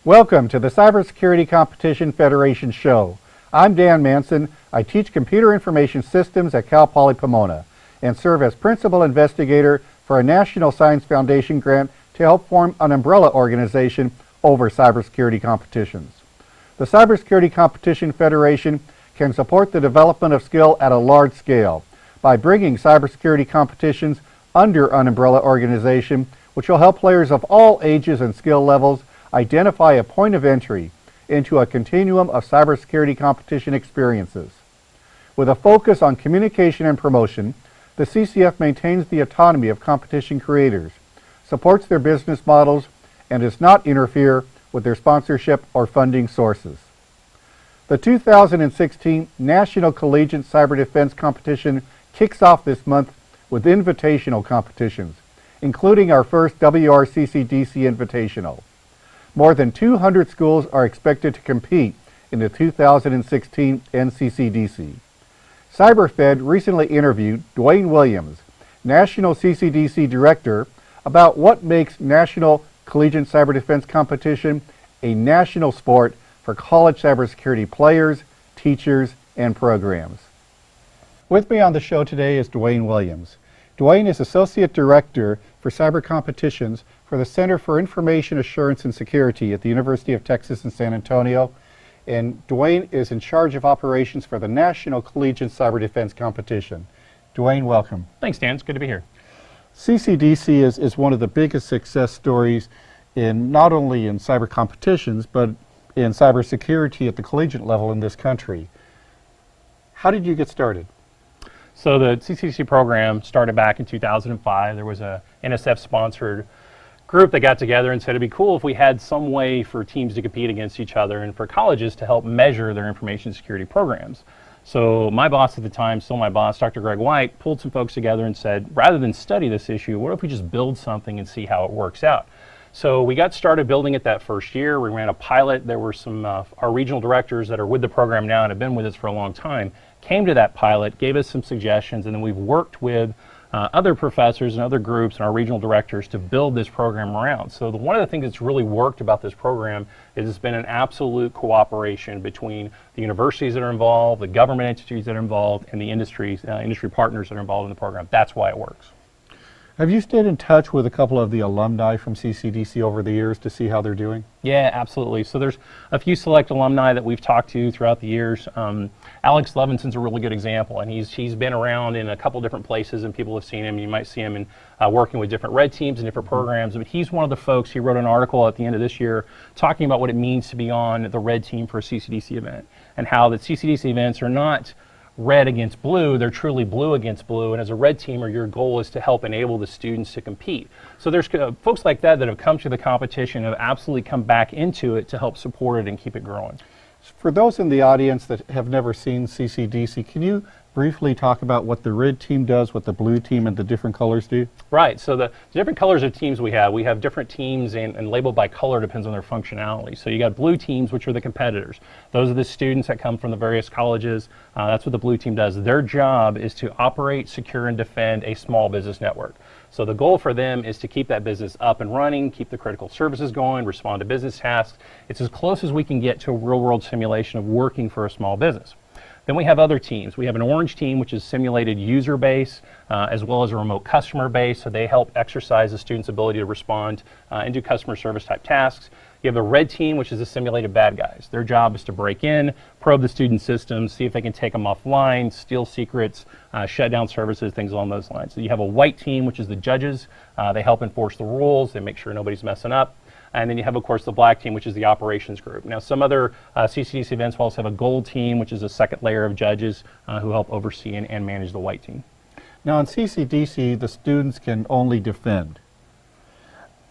Welcome to the Cybersecurity Competition Federation show. I'm Dan Manson. I teach computer information systems at Cal Poly Pomona and serve as principal investigator for a National Science Foundation grant to help form an umbrella organization over cybersecurity competitions. The Cybersecurity Competition Federation can support the development of skill at a large scale by bringing cybersecurity competitions under an umbrella organization, which will help players of all ages and skill levels identify a point of entry into a continuum of cybersecurity competition experiences. With a focus on communication and promotion, the CCF maintains the autonomy of competition creators, supports their business models, and does not interfere with their sponsorship or funding sources. The 2016 National Collegiate Cyber Defense Competition kicks off this month with invitational competitions, including our first WRCC-DC Invitational. More than 200 schools are expected to compete in the 2016 NCCDC. CyberFed recently interviewed Dwayne Williams, National CCDC Director, about what makes National Collegiate Cyber Defense Competition a national sport for college cybersecurity players, teachers, and programs. With me on the show today is Dwayne Williams. Dwayne is Associate Director for Cyber Competitions for the Center for Information Assurance and Security at the University of Texas in San Antonio. And Dwayne is in charge of operations for the National Collegiate Cyber Defense Competition. Dwayne, welcome. Thanks, Dan. It's good to be here. CCDC is one of the biggest success stories in not only in cyber competitions, but in cybersecurity at the collegiate level in this country. How did you get started? So the CCDC program started back in 2005. There was a NSF-sponsored group that got together and said it'd be cool if we had some way for teams to compete against each other and for colleges to help measure their information security programs. So my boss at the time, still my boss, Dr. Greg White, pulled some folks together and said, rather than study this issue, what if we just build something and see how it works out? So we got started building it that first year. We ran a pilot. There were some our regional directors that are with the program now and have been with us for a long time, came to that pilot, gave us some suggestions, and then we've worked with other professors and other groups and our regional directors to build this program around. So one of the things that's really worked about this program is it's been an absolute cooperation between the universities that are involved, the government entities that are involved, and the industry partners that are involved in the program. That's why it works. Have you stayed in touch with a couple of the alumni from CCDC over the years to see how they're doing? Yeah, absolutely. So there's a few select alumni that we've talked to throughout the years. Alex Levinson's a really good example, and he's been around in a couple different places, and people have seen him. You might see him in working with different red teams and different programs, but he's one of the folks. He wrote an article at the end of this year talking about what it means to be on the red team for a CCDC event, and how the CCDC events are not red against blue, they're truly blue against blue, and as a red teamer, your goal is to help enable the students to compete. So there's folks like that that have come to the competition and have absolutely come back into it to help support it and keep it growing. For those in the audience that have never seen CCDC, can you briefly talk about what the red team does, what the blue team and the different colors do? Right, so the different colors of teams we have different teams and labeled by color depends on their functionality. So you got blue teams, which are the competitors. Those are the students that come from the various colleges. That's what the blue team does. Their job is to operate, secure, and defend a small business network. So the goal for them is to keep that business up and running, keep the critical services going, respond to business tasks. It's as close as we can get to a real-world simulation of working for a small business. Then we have other teams. We have an orange team, which is simulated user base, as well as a remote customer base, so they help exercise the student's ability to respond and do customer service type tasks. You have the red team, which is the simulated bad guys. Their job is to break in, probe the student systems, see if they can take them offline, steal secrets, shut down services, things along those lines. So you have a white team, which is the judges. They help enforce the rules. They make sure nobody's messing up. And then you have, of course, the black team, which is the operations group. Now, some other CCDC events will also have a gold team, which is a second layer of judges who help oversee and manage the white team. Now, in CCDC, the students can only defend.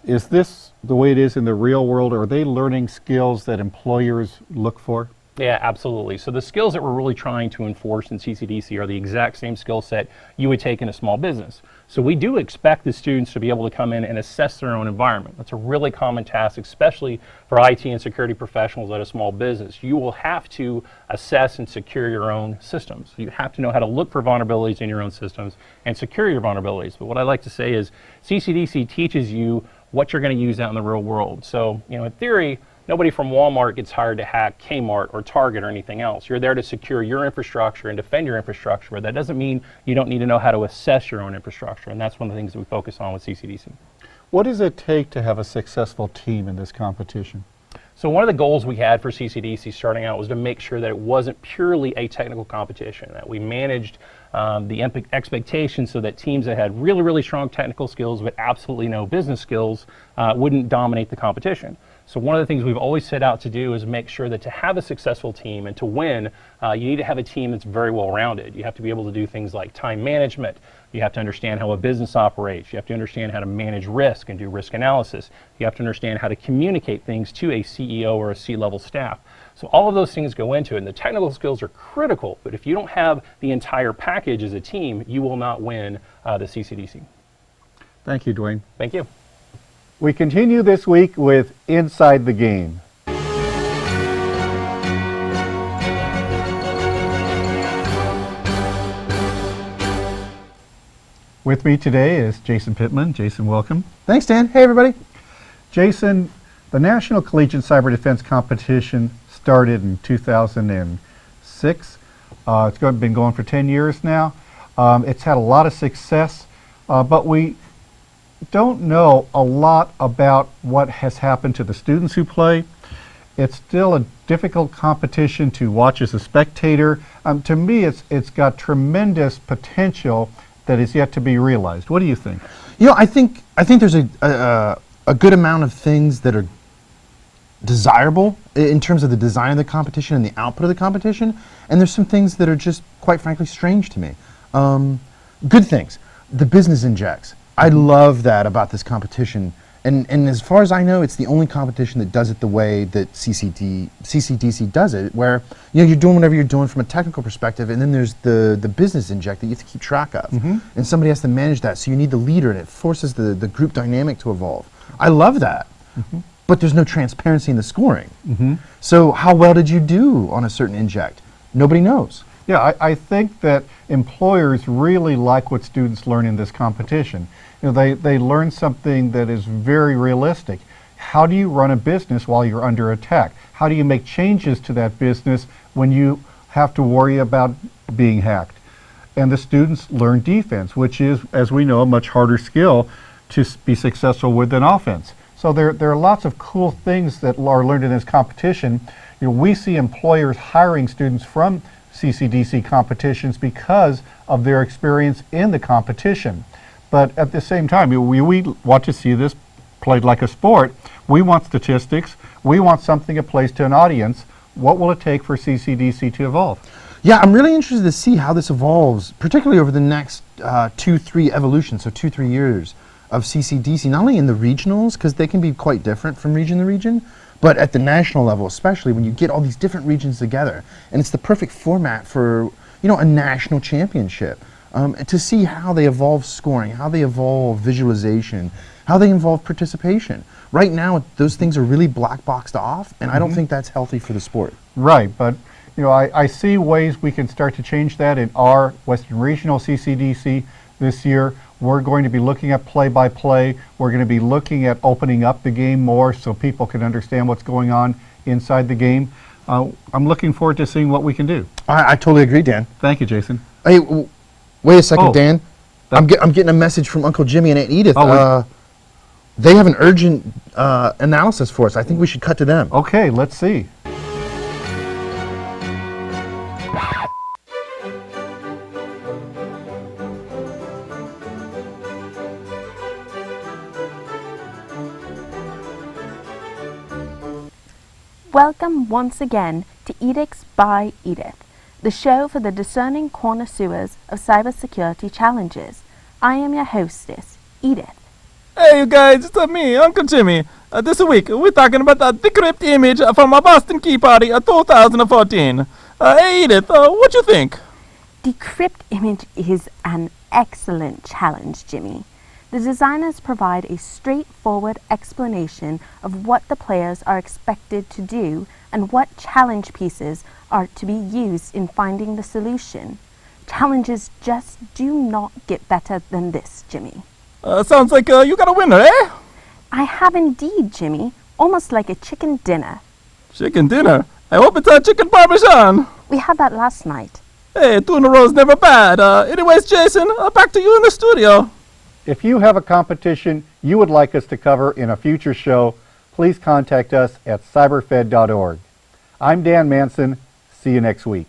Is this the way it is in the real world, or are they learning skills that employers look for? Yeah, absolutely. So the skills that we're really trying to enforce in CCDC are the exact same skill set you would take in a small business. So we do expect the students to be able to come in and assess their own environment. That's a really common task, especially for IT and security professionals at a small business. You will have to assess and secure your own systems. You have to know how to look for vulnerabilities in your own systems and secure your vulnerabilities. But what I like to say is CCDC teaches you what you're going to use out in the real world. So, in theory, Nobody from Walmart gets hired to hack Kmart or Target or anything else. You're there to secure your infrastructure and defend your infrastructure, but that doesn't mean you don't need to know how to assess your own infrastructure, and that's one of the things that we focus on with CCDC. What does it take to have a successful team in this competition? So one of the goals we had for CCDC starting out was to make sure that it wasn't purely a technical competition, that we managed the expectations so that teams that had really, really strong technical skills but absolutely no business skills wouldn't dominate the competition. So one of the things we've always set out to do is make sure that to have a successful team and to win, you need to have a team that's very well rounded. You have to be able to do things like time management. You have to understand how a business operates. You have to understand how to manage risk and do risk analysis. You have to understand how to communicate things to a CEO or a C-level staff. So all of those things go into it, and the technical skills are critical, but if you don't have the entire package as a team, you will not win the CCDC. Thank you, Dwayne. Thank you. We continue this week with Inside the Game. With me today is Jason Pittman. Jason, welcome. Thanks, Dan. Hey, everybody. Jason, the National Collegiate Cyber Defense Competition started in 2006. It's been going for 10 years now. It's had a lot of success, but we don't know a lot about what has happened to the students who play. It's still a difficult competition to watch as a spectator. To me, it's got tremendous potential that is yet to be realized. What do you think? You know, I think there's a good amount of things that are desirable in terms of the design of the competition and the output of the competition, and there's some things that are just, quite frankly, strange to me. Good things. The business injects. I love that about this competition. And as far as I know, it's the only competition that does it the way that CCDC does it, where you're doing whatever you're doing from a technical perspective, and then there's the business inject that you have to keep track of. And somebody has to manage that, so you need the leader, and it forces the group dynamic to evolve. I love that. But there's no transparency in the scoring. So how well did you do on a certain inject? Nobody knows. Yeah, I think that employers really like what students learn in this competition. They learn something that is very realistic. How do you run a business while you're under attack? How do you make changes to that business when you have to worry about being hacked? And the students learn defense, which is, as we know, a much harder skill to be successful with than offense. So there are lots of cool things that are learned in this competition. We see employers hiring students from CCDC competitions because of their experience in the competition. But at the same time, we want to see this played like a sport. We want statistics. We want something that plays to an audience. What will it take for CCDC to evolve? Yeah, I'm really interested to see how this evolves, particularly over the next 2-3 evolutions, so 2-3 years of CCDC, not only in the regionals, because they can be quite different from region to region, but at the national level, especially when you get all these different regions together. And it's the perfect format for, a national championship. To see how they evolve scoring, how they evolve visualization, how they evolve participation. Right now, those things are really black boxed off, and I don't think that's healthy for the sport. Right, but I see ways we can start to change that in our Western Regional CCDC this year. We're going to be looking at play-by-play. We're going to be looking at opening up the game more so people can understand what's going on inside the game. I'm looking forward to seeing what we can do. I totally agree, Dan. Thank you, Jason. Hey, wait a second, Oh, Dan. I'm getting a message from Uncle Jimmy and Aunt Edith. Oh, they have an urgent analysis for us. I think we should cut to them. Okay, let's see. Welcome once again to Edicts by Edith, the show for the discerning connoisseurs of cybersecurity challenges. I am your hostess, Edith. Hey you guys, it's me, Uncle Jimmy. This week we're talking about the decrypt image from a Boston Key Party 2014. Hey Edith, what you think? Decrypt image is an excellent challenge, Jimmy. The designers provide a straightforward explanation of what the players are expected to do and what challenge pieces are to be used in finding the solution. Challenges just do not get better than this, Jimmy. Sounds like you got a winner, eh? I have indeed, Jimmy. almost like a chicken dinner. Chicken dinner? I hope it's chicken parmesan. We had that last night. Hey, tuna roll's never bad. Anyways, Jason, back to you in the studio. If you have a competition you would like us to cover in a future show, please contact us at cyberfed.org. I'm Dan Manson. See you next week.